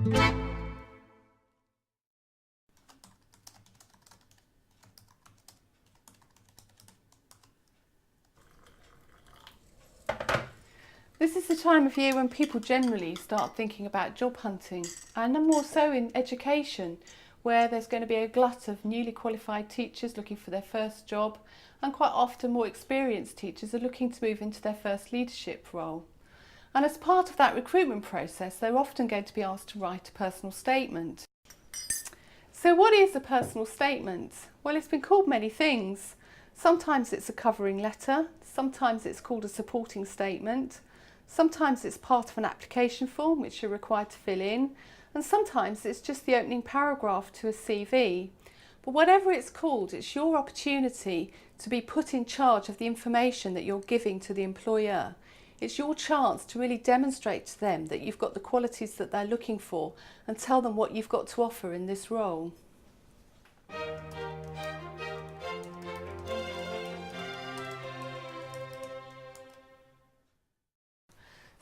This is the time of year when people generally start thinking about job hunting, and more so in education, where there's going to be a glut of newly qualified teachers looking for their first job, and quite often more experienced teachers are looking to move into their first leadership role. And as part of that recruitment process, they're often going to be asked to write a personal statement. So what is a personal statement? Well, it's been called many things. Sometimes it's a covering letter, sometimes it's called a supporting statement, sometimes it's part of an application form which you're required to fill in, and sometimes it's just the opening paragraph to a CV. But whatever it's called, it's your opportunity to be put in charge of the information that you're giving to the employer. It's your chance to really demonstrate to them that you've got the qualities that they're looking for and tell them what you've got to offer in this role.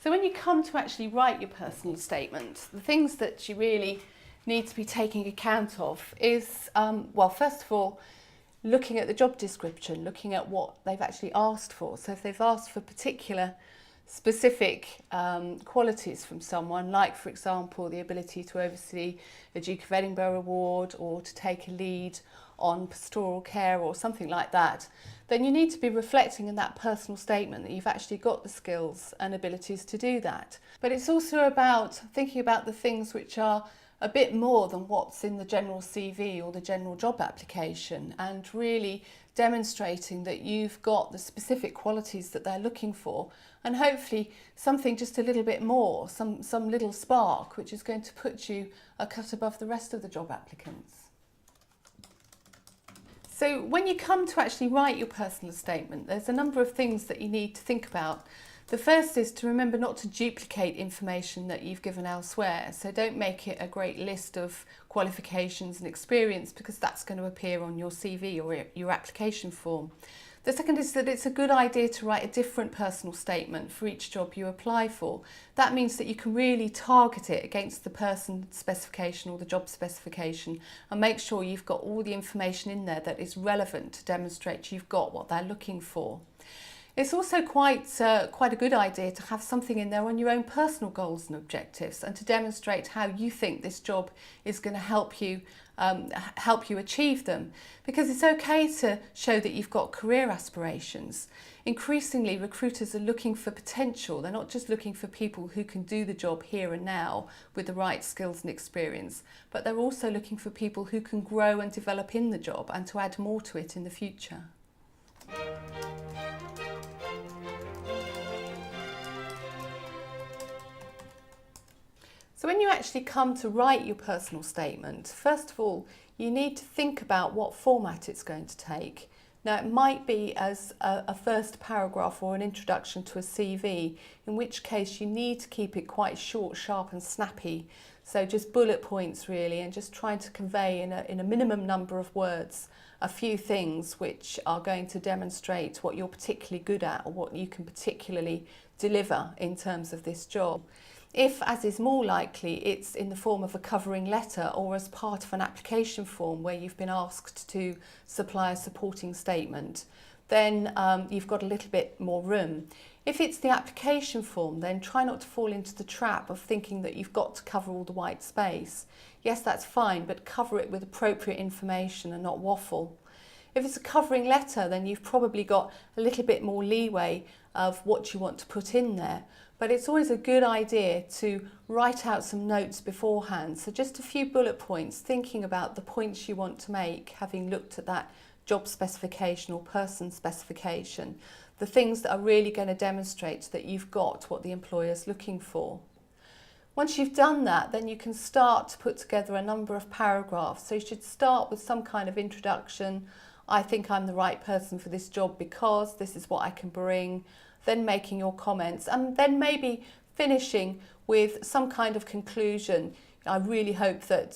So when you come to actually write your personal statement, the things that you really need to be taking account of is, well, first of all, looking at the job description, looking at what they've actually asked for. So if they've asked for particular specific qualities from someone, like for example the ability to oversee a Duke of Edinburgh award or to take a lead on pastoral care or something like that, then you need to be reflecting in that personal statement that you've actually got the skills and abilities to do that. But it's also about thinking about the things which are a bit more than what's in the general CV or the general job application, and really demonstrating that you've got the specific qualities that they're looking for, and hopefully something just a little bit more, some little spark which is going to put you a cut above the rest of the job applicants. So when you come to actually write your personal statement, there's a number of things that you need to think about. The first is to remember not to duplicate information that you've given elsewhere. So don't make it a great list of qualifications and experience, because that's going to appear on your CV or your application form. The second is that it's a good idea to write a different personal statement for each job you apply for. That means that you can really target it against the person specification or the job specification and make sure you've got all the information in there that is relevant to demonstrate you've got what they're looking for. It's also quite a good idea to have something in there on your own personal goals and objectives, and to demonstrate how you think this job is going to help you achieve them. Because it's okay to show that you've got career aspirations. Increasingly, recruiters are looking for potential. They're not just looking for people who can do the job here and now with the right skills and experience, but they're also looking for people who can grow and develop in the job and to add more to it in the future. So when you actually come to write your personal statement, first of all, you need to think about what format it's going to take. Now, it might be as a first paragraph or an introduction to a CV, in which case you need to keep it quite short, sharp and snappy. So just bullet points really, and just trying to convey in a minimum number of words a few things which are going to demonstrate what you're particularly good at or what you can particularly deliver in terms of this job. If, as is more likely, it's in the form of a covering letter or as part of an application form where you've been asked to supply a supporting statement, then you've got a little bit more room. If it's the application form, then try not to fall into the trap of thinking that you've got to cover all the white space. Yes, that's fine, but cover it with appropriate information and not waffle. If it's a covering letter, then you've probably got a little bit more leeway of what you want to put in there. But it's always a good idea to write out some notes beforehand. So just a few bullet points, thinking about the points you want to make, having looked at that job specification or person specification, the things that are really going to demonstrate that you've got what the employer's looking for. Once you've done that, then you can start to put together a number of paragraphs. So you should start with some kind of introduction. I think I'm the right person for this job because this is what I can bring. Then making your comments, and then maybe finishing with some kind of conclusion. I really hope that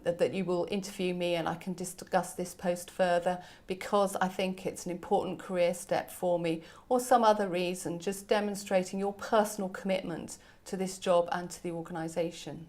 that you will interview me and I can discuss this post further because I think it's an important career step for me, or some other reason, just demonstrating your personal commitment to this job and to the organisation.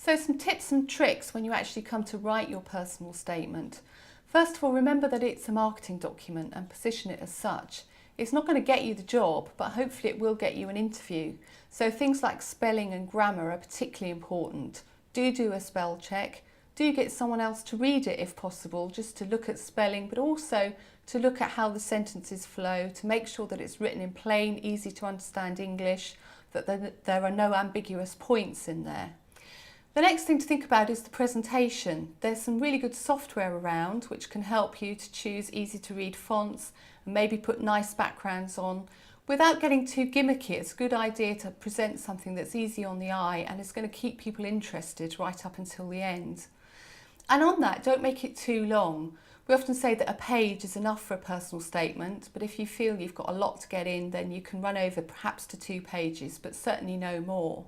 So some tips and tricks when you actually come to write your personal statement. First of all, remember that it's a marketing document and position it as such. It's not going to get you the job, but hopefully it will get you an interview. So things like spelling and grammar are particularly important. Do a spell check. Do get someone else to read it if possible, just to look at spelling, but also to look at how the sentences flow, to make sure that it's written in plain, easy to understand English, that there are no ambiguous points in there. The next thing to think about is the presentation. There's some really good software around which can help you to choose easy to read fonts and maybe put nice backgrounds on. Without getting too gimmicky, it's a good idea to present something that's easy on the eye and is going to keep people interested right up until the end. And on that, don't make it too long. We often say that a page is enough for a personal statement, but if you feel you've got a lot to get in, then you can run over perhaps to 2 pages, but certainly no more.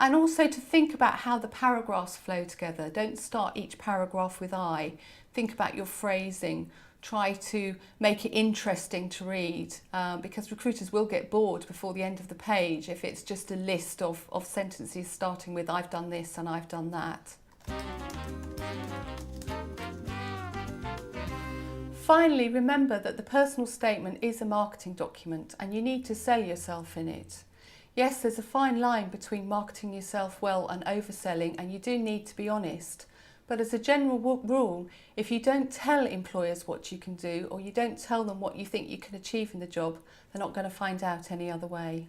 And also to think about how the paragraphs flow together. Don't start each paragraph with I. Think about your phrasing. Try to make it interesting to read, because recruiters will get bored before the end of the page if it's just a list of sentences starting with I've done this and I've done that. Finally, remember that the personal statement is a marketing document and you need to sell yourself in it. Yes, there's a fine line between marketing yourself well and overselling, and you do need to be honest. But as a general rule, if you don't tell employers what you can do, or you don't tell them what you think you can achieve in the job, they're not going to find out any other way.